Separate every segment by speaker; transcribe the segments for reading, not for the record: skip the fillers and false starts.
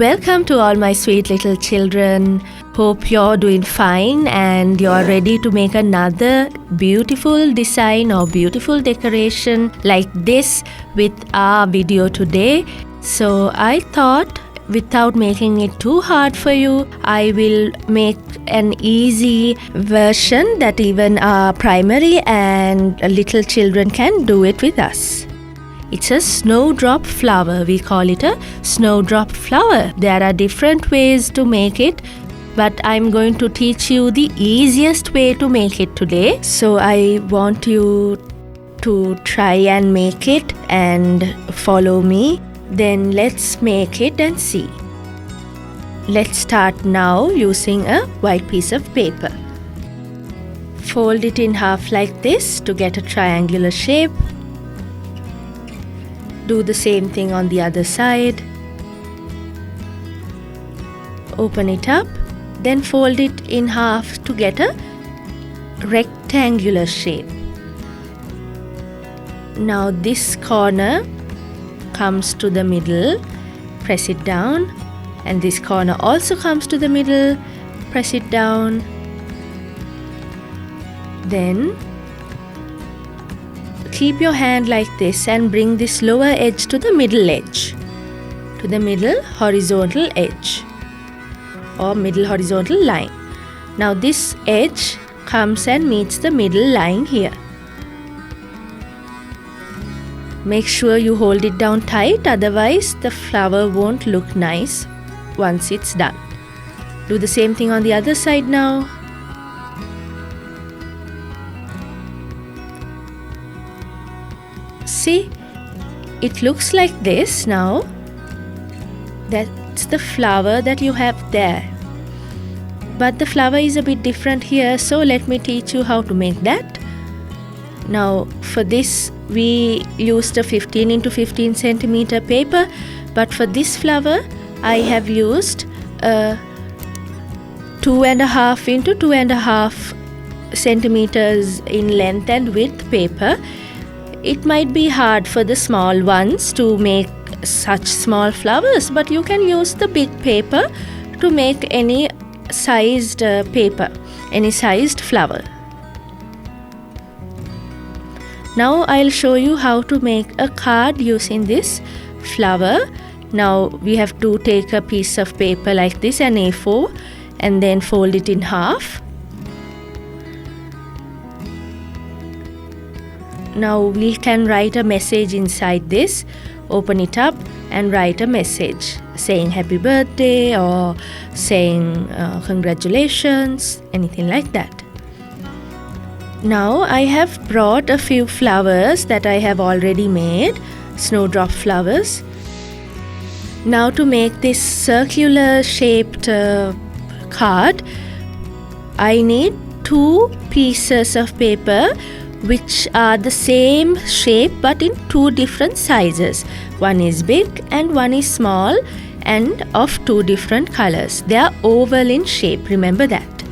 Speaker 1: Welcome to all my sweet little children. Hope you're doing fine and you're ready to make another beautiful design or beautiful decoration like this with our video today. So I thought, without making it too hard for you, I will make an easy version that even our primary and little children can do it with us. It's a snowdrop flower. We call it a snowdrop flower. There are different ways to make it, but I'm going to teach you the easiest way to make it today. So I want you to try and make it and follow me. Then let's make it and see. Let's start now using a white piece of paper. Fold it in half like this to get a triangular shape. Do the same thing on the other side. Open it up, then fold it in half to get a rectangular shape. Now this corner comes to the middle, press it down, and this corner also comes to the middle, press it down. Then keep your hand like this and bring this lower edge to the middle edge, to the middle horizontal edge or middle horizontal line. Now this edge comes and meets the middle line here. Make sure you hold it down tight, otherwise the flower won't look nice once it's done. Do the same thing on the other side now. See, it looks like this now. That's the flower that you have there. But the flower is a bit different here, so let me teach you how to make that. Now for this we used a 15 into 15 centimeter paper, but for this flower I have used a 2.5 into 2.5 centimeters in length and width paper. It might be hard for the small ones to make such small flowers, but you can use the big paper to make any sized paper, any sized flower. Now I'll show you how to make a card using this flower. Now we have to take a piece of paper like this, an A4, and then fold it in half. Now we can write a message inside this. Open it up and write a message saying happy birthday or saying congratulations, anything like that. Now I have brought a few flowers that I have already made, snowdrop flowers. Now to make this circular shaped card, I need 2 pieces of paper which are the same shape but in 2 different sizes. One is big and one is small and of 2 different colors. They are oval in shape, remember that.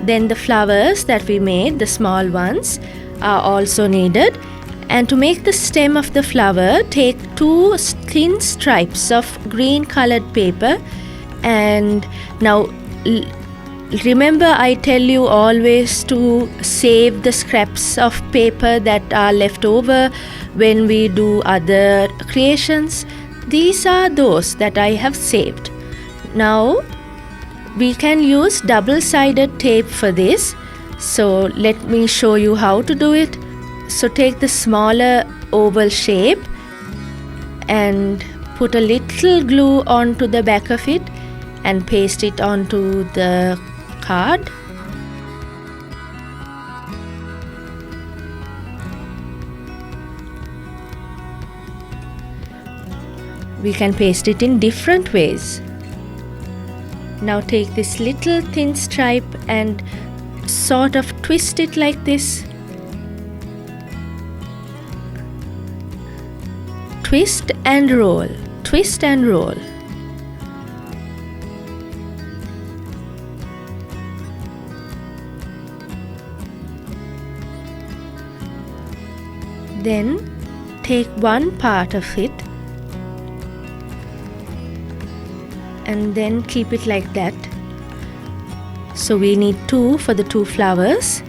Speaker 1: Then the flowers that we made, the small ones, are also needed. And to make the stem of the flower, take 2 thin stripes of green colored paper. And now remember, I tell you always to save the scraps of paper that are left over when we do other creations. These are those that I have saved. Now we can use double-sided tape for this. So let me show you how to do it. So take the smaller oval shape and put a little glue onto the back of it and paste it onto the card. We can paste it in different ways. Now take this little thin stripe and sort of twist it like this. Twist and roll, twist and roll. Then take one part of it and then keep it like that. So we need 2 for the 2 flowers.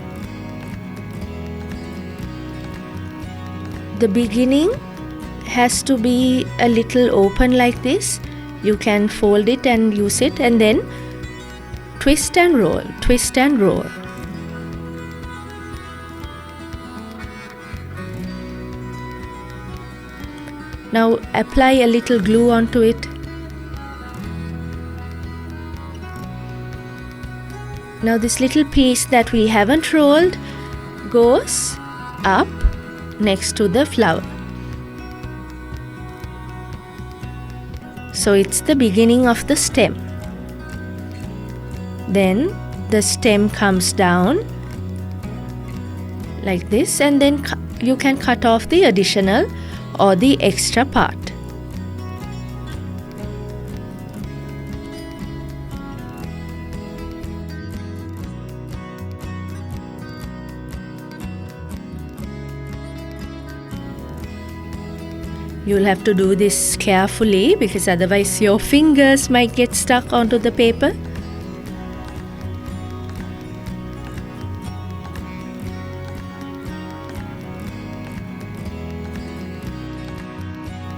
Speaker 1: The beginning has to be a little open like this. You can fold it and use it, and then twist and roll, twist and roll. Now apply a little glue onto it. Now this little piece that we haven't rolled goes up next to the flower. So it's the beginning of the stem. Then the stem comes down like this, and then you can cut off the additional or the extra part. You'll have to do this carefully because otherwise your fingers might get stuck onto the paper.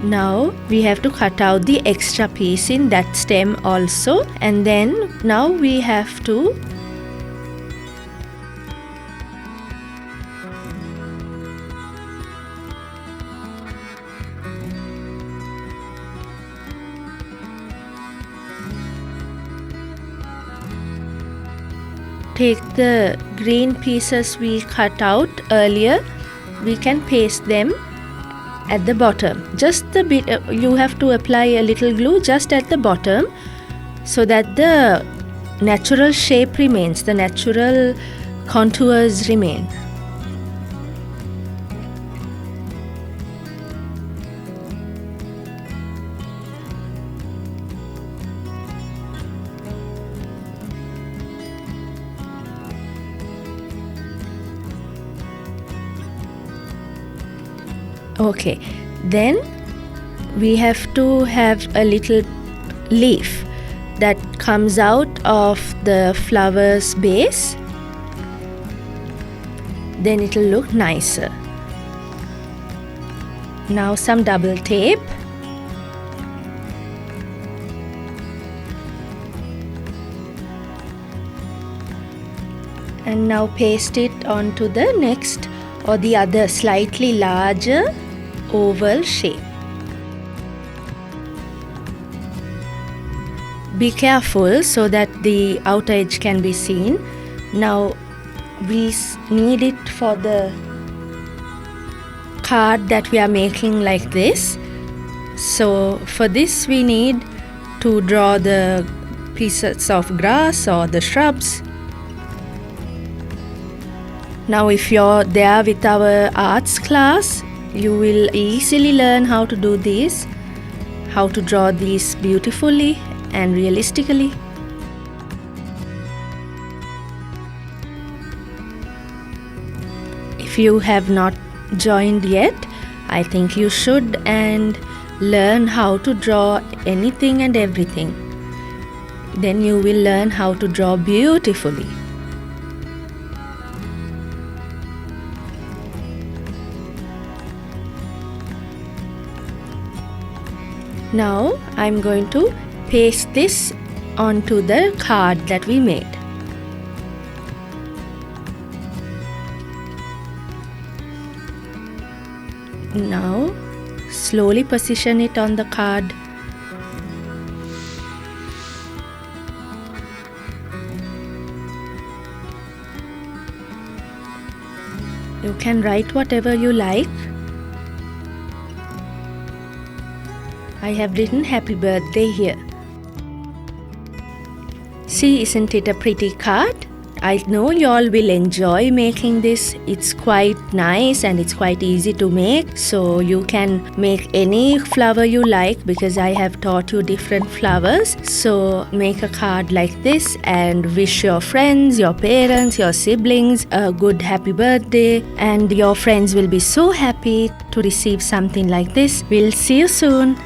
Speaker 1: Now we have to cut out the extra piece in that stem also, and then now we have to take the green pieces we cut out earlier. We can paste them at the bottom. Just the bit you have to apply a little glue just at the bottom so that the natural shape remains, the natural contours remain. Okay, then we have to have a little leaf that comes out of the flower's base. Then it'll look nicer. Now some double tape. And now paste it onto the next or the other slightly larger oval shape. Be careful so that the outer edge can be seen. Now we need it for the card that we are making like this. So for this we need to draw the pieces of grass or the shrubs. Now if you're there with our arts class, you will easily learn how to do this, how to draw these beautifully and realistically. If you have not joined yet, I think you should and learn how to draw anything and everything. Then you will learn how to draw beautifully. Now I'm going to paste this onto the card that we made. Now slowly position it on the card. You can write whatever you like. I have written happy birthday here. See, isn't it a pretty card? I know you all will enjoy making this. It's quite nice and it's quite easy to make. So you can make any flower you like because I have taught you different flowers. So make a card like this and wish your friends, your parents, your siblings a good happy birthday. And your friends will be so happy to receive something like this. We'll see you soon.